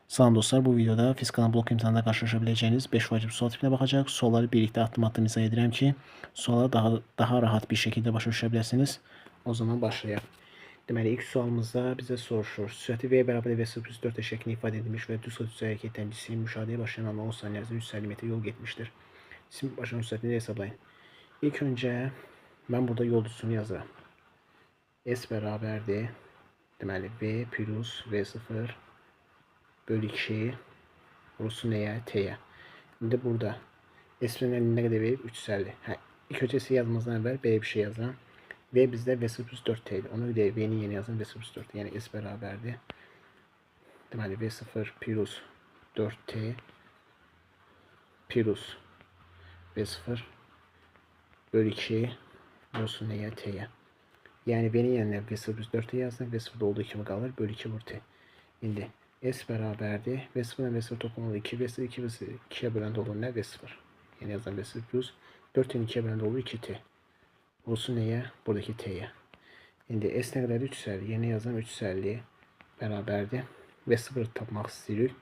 Salam dostlar, bu videoda fizikanın blok imtahanında karşılaşabileceğiniz 5 vacib sual tipine bakacağız. Sualları birlikte atdım izah edirəm ki, suala daha rahat bir şekilde başa düşebilirsiniz. O zaman başlayalım. Deməli, ilk sualımızda bize soruşur. Sürəti V bərabər V0+4 şeklinde ifade edilmiş ve düz xətt hərəkətdən cismin müşahidəyə başlayan anda 10 saniye ərzində 350 metre yol getmiştir. Cisim başlamış sürətini hesablayın. İlk önce ben burada yol düzsünü yazıram. S bərabərdir. Deməli, V plus V0 bölü 2 burası neye? T'ye. Şimdi burada S'nin ne kadar verip 350. İlk öncesi yazmamızdan evvel böyle bir şey yazalım. V bizde V0 plus 4T'ydi. Ona göre V'nin yeni yazın V0 plus 4. Yani S beraberdi. Deməli V0 plus 4T plus V0 bölü 2 burası neye? T'ye. Yani V'nin yerine V0 plus 4T yazdım. V0'da olduğu kimi kalır. Bölü 2 vur T. Şimdi S beraberdi. V0 ile V0 toplamında 2. V0 2 2'ye bölende olur ne? V0. Yani yazan V0 plus 4'ten 2'ye bölende olur 2T. Burası neye? Buradaki T'ye. Şimdi S ne kadar? 350. Yeni yazan 350 beraberdi. V0 tapmaq istiyoruz.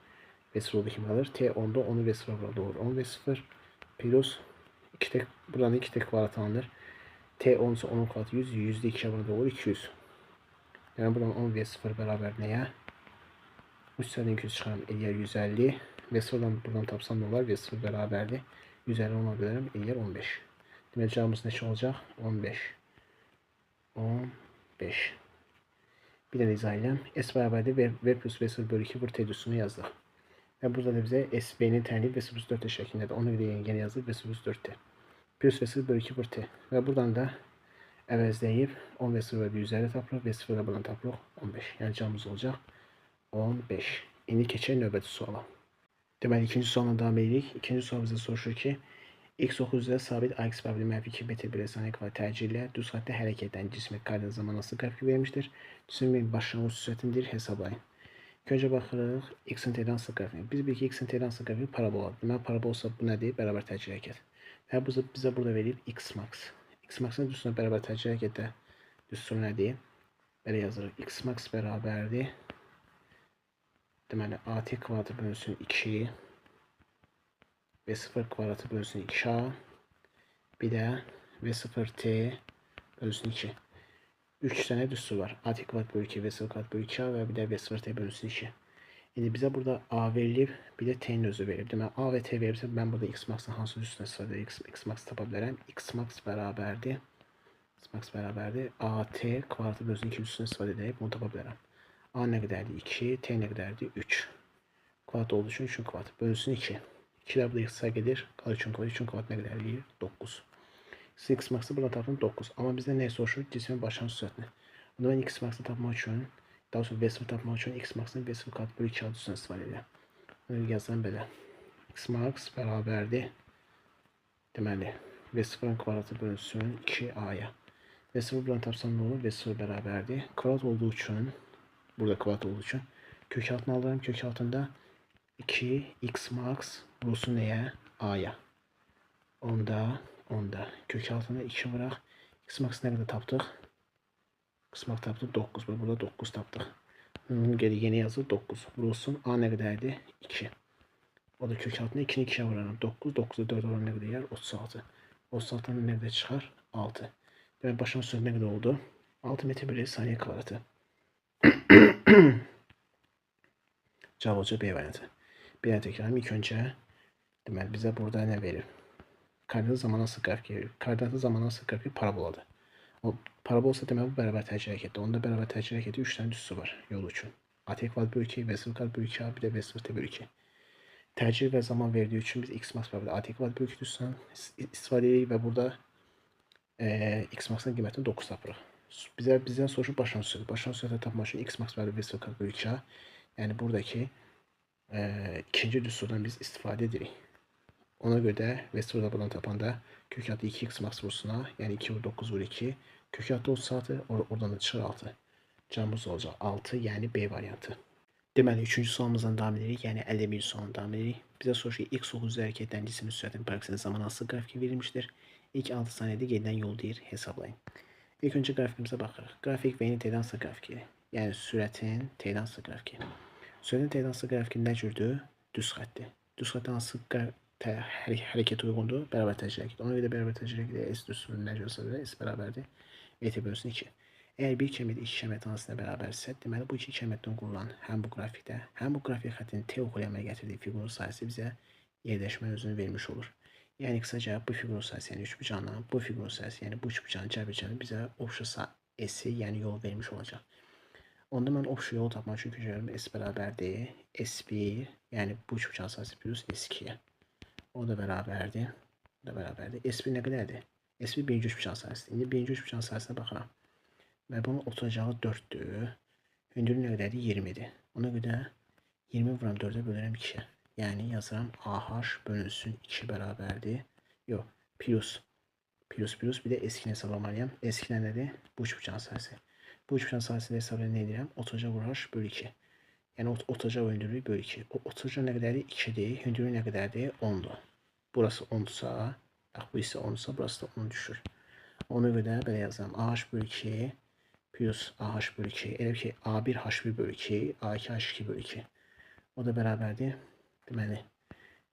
V0 oldu kim kalır? T 10'da 10'u V0 burada olur. 10 V0 plus 2 tek, buradan 2 tek kvadrat alınır. T 10 ise 10'un kvadratı 100. 100'de 2'ye burada olur 200. Yani buradan 10 V0 beraber neye? 3'den 200 çıkarım eğer 150 ve sıradan buradan tapsam ne var ve sıfır beraberdi. 150 olmak üzere eğer 15. Demek cevabımız ne olacak? 15. 15. Bir de izah edelim. S beraberdi v plus v0 bölü 2 burada tedüsünü yazdık. Ve burada da bize SB'nin terliği v0 plus 4 şeklinde de onu göre yeni yazdık v0 plus 4 plus v0 bölü 2 burada. Ve buradan da əvəzləyib 10 v0 bölü 150 tapılır. V0 da buradan tapılır 15. Yani cevabımız olacak 15. İndi keçək növbəti suala. Deməli, ikinci sualına davam edirik. İkinci sual bizə soruşur ki, x9 üzrə sabit ax bərabər -2 metr bir saniyə kvadrat tərcih ilə düz xəttdə hərəkət edən cismi koordinat zamanası qrafiki vermişdir. Cismin başlanğıc sürətindir, hesablayın. İlk öncə baxırıq x-in t-dən hansı qrafiki. Biz bilirik ki, x-in t-dən hansı qrafiki paraboladır. Deməli, parabolsa bu nədir? Bərabər tərcih hərəkət. Və bu bizə burada verir x-max. X-max'ın düzsünə bərabər tərcih hərəkətdə düzsün nədir? Belə yazırıq. X-max bərabərdir. Deməli, at kvadratı bölünsün 2 ve 0 kvadratı bölünsün 2a bir de ve 0t bölünsün 2. 3 tane düzsü var. At kvadrat bölü 2 ve 0 kvadrat bölü 2a ve bir de ve 0t bölünsün 2. Şimdi bize burada a verilir, bir de t'nin özü verilir. Demek a ve t verirse ben burada x-max'ın hansı düzsünə istifadə x-max tapa bilərəm. X-max bərabərdir. X-max bərabərdir. at kvadratı bölünsün 2 düzsünə istifadə edib bunu tapa bilərəm. A ne kadardı? 2. T ne kadardı? 3. Kvadrat olduğu için 3'ün kvadratı bölünsün 2. 2'ler burada x'e gelir. Kalır 3'ün kvadratı. 3'ün kvadratı ne kadar gelir? 9. X max'ı burada tapdım 9. Ama bizde ne soruşur? Cismin başlanğıc sürətini. Bunda ben x max'ı tapmaq üçün, daha sonra v0 tapmaq üçün x max'ın v0 kvadrat bölü 2 adısından istifadə edirəm. Bunu yazıram belə. X max bərabərdir. Deməli, v0'ın kvadratı bölünsün 2a'ya. V0 buradan tapsam ne olur? V0 bərabərdir. Kvadrat olduğu üçün, burada kvadrat olduğu için kök altına alırım. Kök altında 2 x max burası neye? A'ya. Onda kök altına 2 bırak. X max ne kadar taptık? X max taptık 9. Burada 9 taptık. Bunu geri yeni yazır 9. Burası A ne kadardı? 2. O da kök altına 2'ni 2'ye vurarım. 9. 9'da 4 oran ne kadar yer? 36. 36'dan ne kadar çıkar? 6. Demek başlangıç süresi ne kadar oldu? 6 metre bölü saniye kvadratı. Cevap olacak B variantı. Bir daha tekrarlayayım. İlk önce demek bize burada ne verir? Koordinat zamanası qrafiki verir. Koordinatı zamanası qrafiki paraboladır. O parabol olsa demek bu bərabər tərcih hərəkətdir. Onda bərabər tərcih hərəkəti 3 tane düzsü var yol üçün. At kvadrat bölü 2, v0 kvadrat bölü 2a bir de v0 t bölü 2. Tercih ve zaman verdiği için biz x max bərabər at kvadrat bölü 2 düzsündən istifadə edirik və burada x max'ın qiymətini 9 tapırıq. Bizden soruşur başlanğıc sürəti. Başlanğıc sürəti tapmaq üçün x max bərabər v0 kvadrat bölü 2a. Yani buradaki ikinci düsturdan biz istifadə edirik. Ona göre de Wester'da buradan tapanda kök altı 2x max vurusuna yani 2 vur 9 vur 2 kök altı 36 oradan da çıxır 6. Cevabımız olacak 6 yani B variantı. Deməli 3-cü sualımızdan davam edirik. Yəni 51 sualdan davam edirik. Bizə soruşur x9 üzrə hərəkət edən cismin sürətinin parksinin zamanası qrafiki verilmişdir. İlk 6 saniyədə gedən yol deyir, hesablayın. İlk öncə qrafikimizə baxırıq. Qrafik V-nin T-dən hansı qrafiki? Yəni sürətin T-dən hansı qrafiki? Sözün T'dən hansı qrafiki nə cürdür? Düz xəttdir. Düz xəttin hansı hərəkət uyğundur? Bərabər təcrid hərəkət. Ona görə bərabər təcrid hərəkət S düzsün nə görsə də S bərabərdir. VT bölünsün 2. Əgər bir kəmiyyət iki kəmiyyət hansına bərabərsə, deməli bu iki kəmiyyətdən qurulan həm bu qrafikdə, həm bu qrafik xəttin T oxu ilə əmələ gətirdiyi fiqurun sayəsi bizə yerləşmə özünü vermiş olur. Yəni qısaca bu fiqurun sayəsi, yəni üçbucağla bu fiqurun sayəsi, yəni bu üçbucağın cəbirçəni bizə obşu S-i, yəni yol vermiş olacaq. Onda mən obşu yolu tapmaq üçün görürəm S bərabərdir S1, yəni bu üçbucağın sayəsi plus S2-yə. O da bərabərdir. O da bərabərdir. S1 nə qədərdir? S1 birinci üçbucağın sayəsidir. İndi birinci üçbucağın sayəsinə baxıram. Və bunun oturacağı 4'dür. Hündürlüyü nə qədərdir? 20'dir. Ona görə 20 vuram 4'ə bölürəm 2'yə. Yəni yazıram AH bölünsün 2 bərabərdir. Yox, plus bir də S2-ni hesablamalıyam. S2 nədir? Bu üçbucağın sayəsi. Bu üçbucağın sayəsində hesablayıb nə edirəm? Oturacaq AH bölü 2. Yəni oturacaq hündürlüyü bölü 2. O oturacaq nə qədərdir? 2'dir. Hündürlüyü nə qədərdir? 10'dur. Burası 10'dursa, bu isə 10'dursa, burası da 10 düşür. Ona görə belə yazıram. AH bölü 2 plus AH bölü 2. Elə ki A1 H1 bölü 2, A2 H2 bölü 2. O da bərabərdir. Deməli,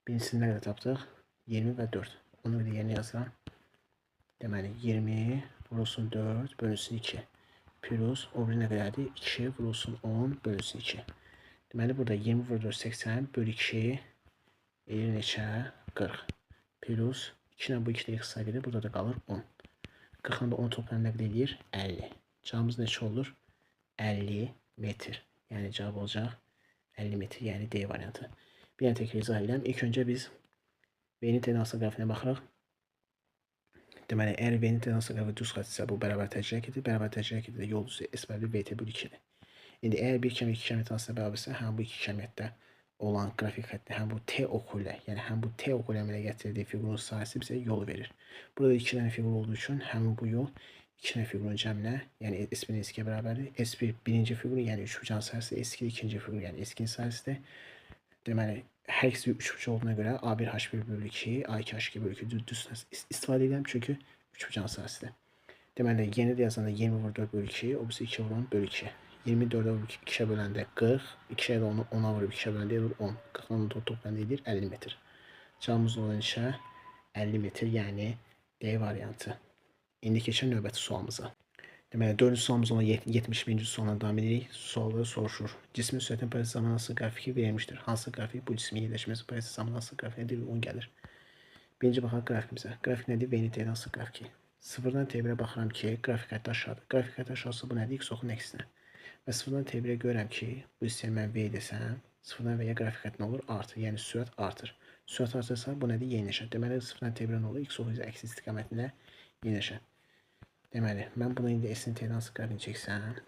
birincisini nə qədər tapdıq? 20 və 4. Ona görə yerinə yazıram. Deməli, 20 vurulsun 4 bölünsün 2. Plus o biri nə qədərdir? 2 vurulsun 10 bölünsün 2. Deməli, burada 20 vurulur 80 bölü 2 elir neçə? 40. Plus 2 ilə bu 2 də x sayı gedir. Burada da qalır 10. 40 ilə də 10 toplam nə qədər edir? 50. Cavabımız neçə olur? 50 metr. Yəni cavab olacaq 50 metr, yəni D variantı. Bir yəni təkrar izah edirəm. İlk öncə biz V-nin T-dən asılı qrafikinə baxırıq. Deməli, əgər V-nin T-dən asılı qrafiki düz xətdirsə, bu bərabər təcrid hərəkətidir. Bərabər təcrid hərəkəti də yol düzü S bərabər VT bölü 2-dir. İndi əgər bir kəmiyyət iki kəmiyyət arasında bərabərsə, həm bu iki kəmiyyətdə olan qrafik xətti, həm bu T oxu ilə, yəni həm bu T oxu ilə əmələ gətirdiyi fiqurun sayəsi bizə yolu verir. Burada 2 dənə fiqur olduğu üçün həmin bu yol 2 dənə fiqurun cəminə, yəni S1 S2-yə bərabərdir. S1 birinci fiqur, yəni üçbucağın sayəsi, S2 ikinci fiqur, yəni S2-nin sayəsidir. Deməli, hər ikisi üçbucaq olduğuna görə A1 H1 bölü 2, A2 H2 bölü 2 düz istifadə edirəm çünki üçbucağın sayəsidir. Deməli, yeni də yazanda 20 vur 4 bölü 2, o birisi 2 vuran bölü 2. 24'e vurub 2'ye böləndə 40, 2'ye də onu 10'a vurub 2'ye böləndə edir 10. 40'dan toplayanda edir 50 metr. Cavabımız olan işə 50 metr, yəni D variantı. İndi keçək növbəti sualımıza. Deməli, 4-cü sualımız olan 71-ci sualına davam edirik. Sualda soruşur. Cismin sürətin parası zamanı hansı qrafiki verilmişdir? Hansı qrafik bu cismin yerləşməsi parası zamanı hansı qrafikinə də uyğun gəlir? Birinci baxaq qrafikimizə. Qrafik nədir? V-nin T-dən hansı qrafiki? 0-dan T1'ə baxıram ki, qrafik xətti aşağıdır. Qrafik xətti aşağısı bu nədir? X oxunun əksinə. Və 0-dan T1'ə görürəm ki, bu hissəyə mən V desəm, 0-dan V-yə qrafik xətti nə olur? Artır, yəni sürət artır. Sürət artırsa bu nədir? Yeniləşər. Deməli, 0-dan T1'ə nə olur? X oxu isə əksi istiqamətində yeniləşər. Deməli, mən bunu indi S-nin T-dən hansı qrafikini çəksəm,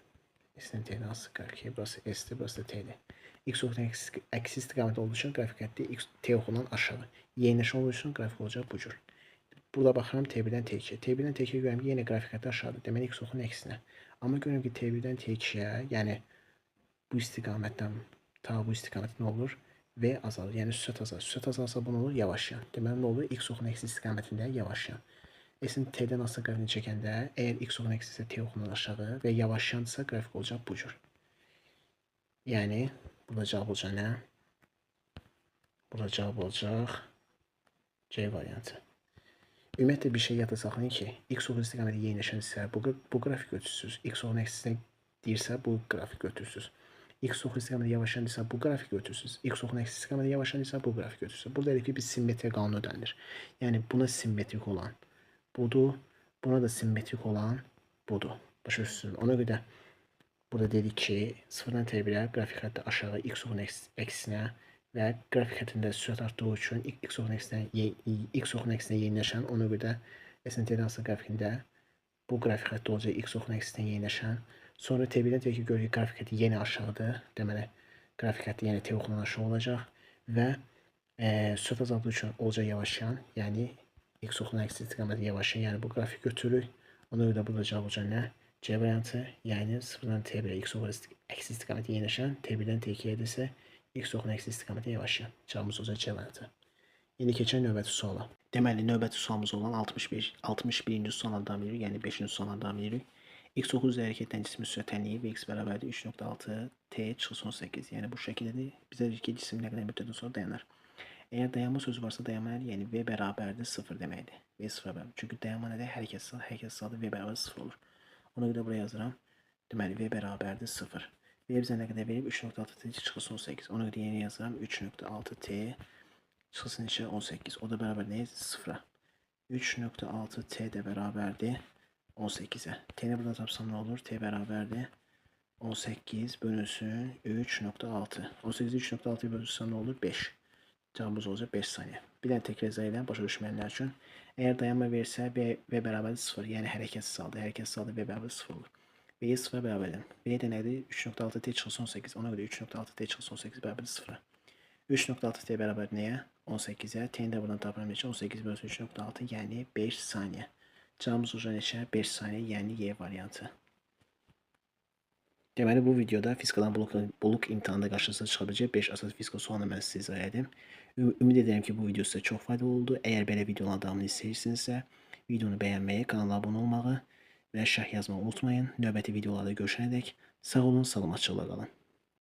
S-nin T-dən hansı qrafiki, burası S-dir, burası da T-dir. X oxunun əksi istiqaməti olduğu üçün qrafik xətti T oxundan aşağı. Yeniləşən olduğu üçün qrafik olacaq bu cür. Burada baxıram T1-dən T2'yə. T1-dən T2'yə görürəm ki, yenə qrafik xətti aşağıdır. Deməli, X oxunun əksinə. Amma görürəm ki, T1'dən T2'yə, yəni bu istiqamətdən ta bu istiqamət nə olur? V azalır, yəni sürət azalır. Sürət azalsa bu nə olur? Yavaşlayan. Deməli, nə olur? X oxunun əksi istiqamətində yavaşlayan. S-nin T-dən asılı qrafikini çəkəndə, əgər X oxunun əksi isə T oxundan aşağı və yavaşlayandırsa, qrafik olacaq bu cür. Yəni, burada cavab olacaq nə? Burada cavab olacaq C variantı. Ümumiyyətlə bir şey yadda saxlayın ki, X oxu istiqaməti yeniləşənsə bu qrafik götürsüz. X oxunun əksinə deyirsə bu qrafik götürsüz. X oxu istiqaməti yavaşlanırsa bu qrafik götürsüz. X oxunun əksi istiqaməti yavaşlanırsa bu qrafik götürsüz. Burada dedik ki, bir simmetriya qanunu ödənilir. Yəni buna simmetrik olan budur, buna da simmetrik olan budur. Başa düşürsünüz. Ona görə burada dedik ki, 0-dan T1'ə qrafik xətti aşağı X oxunun əksinə və qrafik xəttində sürət artdığı üçün X oxunun əksinə yeniləşən, ona görə S-nin T-dən asılı qrafikində bu qrafik xətti olacaq X oxunun əksinə yeniləşən. Sonra T1'dən T2 görürük ki, qrafik xətti yenə aşağıdır. Deməli, qrafik xətti yenə T oxundan aşağı olacaq və sürət azaldığı üçün olacaq yavaşlayan, yəni X oxunun əksi istiqaməti yavaşlayan, yəni bu qrafik götürürük. Ona görə burada cavab olacaq nə? C variantı, yəni 0-dan T1'ə X oxunun əksi istiqaməti yeniləşən, T1'dən T2'yə isə X oxunun əksi istiqaməti yavaşlayan. Cavabımız olacaq C variantı. İndi keçək növbəti suala. Deməli, növbəti sualımız olan 61-ci sualdan davam edirik, yəni 5-ci sualdan davam edirik. x9 üzeri hərəkətlən cismin sürətənliyi v x bərabərdir 3.6 t çıxılsın 18. Yəni bu şəkildə bizə deyir ki, cisim nə qədər müddətdən sonra dayanar. Əgər dayanma sözü varsa dayanma nədir? Yəni v bərabərdir 0 deməkdir. V 0 bərabər. Çünki dayanma nədir? Hərəkət saldı v bərabər 0 olur. Ona görə buraya yazıram. Deməli v bərabərdir 0. V bizə nə qədər verib? 3.6 t çıxılsın 18. Ona görə yeni yazıram. 3.6 t çıxılsın 18. O da bərabər nəyə? 0-a. 3.6 t də bərabərdir 18'e. T'ni buradan tapsam ne olur? T bərabərdir 18 bölünsün 3.6. 18'i 3.6'ya bölünsün ne olur? 5. Cevabımız olacaq 5 saniyə. Bir dənə təkrar izah edən başa düşməyənlər üçün. Əgər dayanma versə v bərabərdir 0. Yəni hərəkətsiz halda. Hərəkətsiz halda v bərabər 0 olur. V'ye 0 bərabərdir. V də nədir? 3.6 t çıxılsın 18. Ona görə 3.6 t çıxılsın 18 bərabərdir 0'a. 3.6 t bərabər nəyə? 18'e. T'ni də buradan tapıram neçə? 18 bölünsün 3.6 yəni 5 saniyə. Cevabımız olacaq neçə? 5 saniyə, yəni Y variantı. Deməli, bu videoda fizikadan buluq imtahanda qarşınıza çıxa biləcək 5 əsas fizika sualını mən sizə izah edim. Ümid edirəm ki, bu video sizə çox faydalı oldu. Əgər belə videoların davamını istəyirsinizsə, videonu bəyənməyi, kanala abunə olmağı və şərh yazmağı unutmayın. Növbəti videolarda görüşənədək sağ olun, salamatçılıqla qalın.